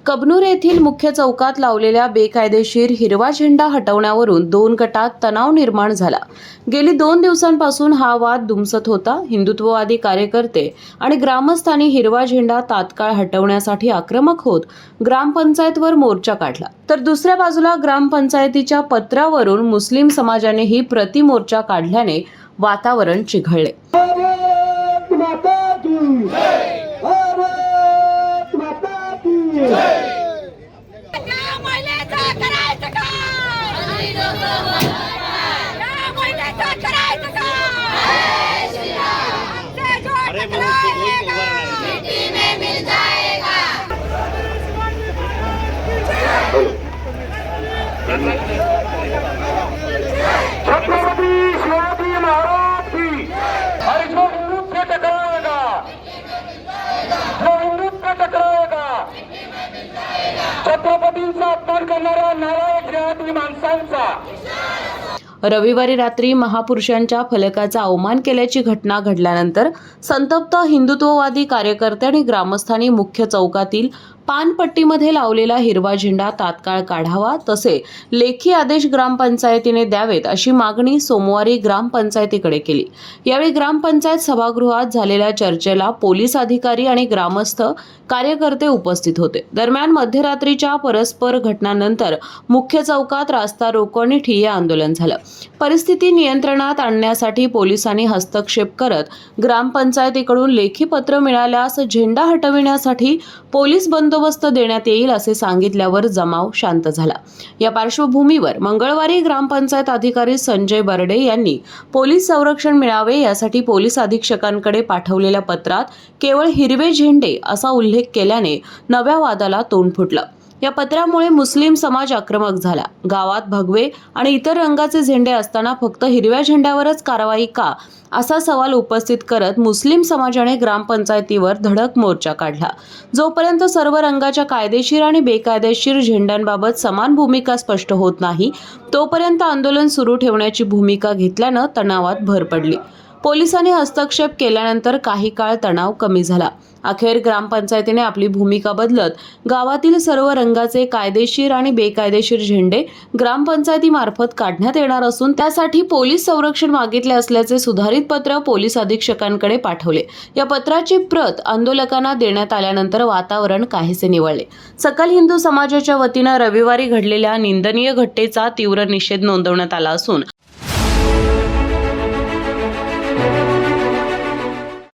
कबनूर येथील मुख्य चौकात लावलेल्या बेकायदेशीर हिरवा झेंडा हटवण्यावरून दोन गटात तणाव निर्माण झाला। गेली 2 दिवसांपासून हा वाद दुमसत होता। हिंदुत्ववादी कार्यकर्ते आणि ग्रामस्थांनी हिरवा झेंडा तात्काळ हटवण्यासाठी आक्रमक होत ग्रामपंचायतवर मोर्चा काढला, तर दुसऱ्या बाजूला ग्रामपंचायतीच्या पत्रावरून मुस्लिम समाजानेही प्रतिमोर्चा काढल्याने वातावरण चिघळले। छत्रपति शिवाजी महाराज की हर जो हिंदू से टकराएगा, जो हिंदू से टकराएगा, छत्रपतींचा अपमान करणाऱ्या नालायक जहाती माणसांचा। रविवारी रात्री महापुरुषांच्या फलकाचा अवमान केल्याची घटना घडल्यानंतर संतप्त हिंदुत्ववादी कार्यकर्ते आणि ग्रामस्थांनी मुख्य चौकातील पानपट्टीमध्ये लावलेला हिरवा झेंडा तात्काळ काढावा, तसे लेखी आदेश ग्रामपंचायतीने द्यावेत अशी मागणी सोमवारी ग्रामपंचायतीकडे केली। यावेळी ग्रामपंचायत सभागृहात झालेल्या चर्चेला पोलीस अधिकारी आणि ग्रामस्थ कार्यकर्ते उपस्थित होते। दरम्यान मध्यरात्रीच्या परस्पर घटनांनंतर मुख्य चौकात रास्ता रोको आणि ठिय्या आंदोलन झालं। परिस्थिती नियंत्रणात आणण्यासाठी पोलिसांनी हस्तक्षेप करत ग्रामपंचायतीकडून लेखी पत्र मिळाल्यास झेंडा हटविण्यासाठी पोलीस बंदोबस्त देण्यात येईल असे सांगितल्यावर जमाव शांत झाला। या पार्श्वभूमीवर मंगळवारी ग्रामपंचायत अधिकारी संजय बर्डे यांनी पोलीस संरक्षण मिळावे यासाठी पोलीस अधीक्षकांकडे पाठवलेल्या पत्रात केवळ हिरवे झेंडे असा उल्लेख केल्याने नव्या वादाला तोंड फुटलं। या पत्रामुळे मुस्लिम समाज आक्रमक झाला। गावात भगवे आणि इतर रंगाचे झेंडे असताना फक्त हिरव्या झेंड्यावरच कारवाई का, असा सवाल उपस्थित करत मुस्लिम समाजाने ग्रामपंचायतीवर धडक मोर्चा काढला। जोपर्यंत सर्व रंगाच्या कायदेशीर आणि बेकायदेशीर झेंड्यांबाबत समान भूमिका स्पष्ट होत नाही, तोपर्यंत आंदोलन सुरू ठेवण्याची भूमिका घेतल्यानं तणावात भर पडली। पोलिसांनी हस्तक्षेप केल्यानंतर काही काळ तणाव कमी झाला। अखेर ग्रामपंचायतीने आपली भूमिका बदलत गावातील सर्व रंगाचे कायदेशीर आणि बेकायदेशीर झेंडे ग्रामपंचायतीमार्फत काढण्यात येणार असून त्यासाठी पोलीस संरक्षण मागितले असल्याचे सुधारित पत्र पोलीस अधीक्षकांकडे पाठवले। या पत्राची प्रत आंदोलकांना देण्यात आल्यानंतर वातावरण काहीसे निवळले। सकल हिंदू समाजाच्या वतीनं रविवारी घडलेल्या निंदनीय घटनेचा तीव्र निषेध नोंदवण्यात आला असून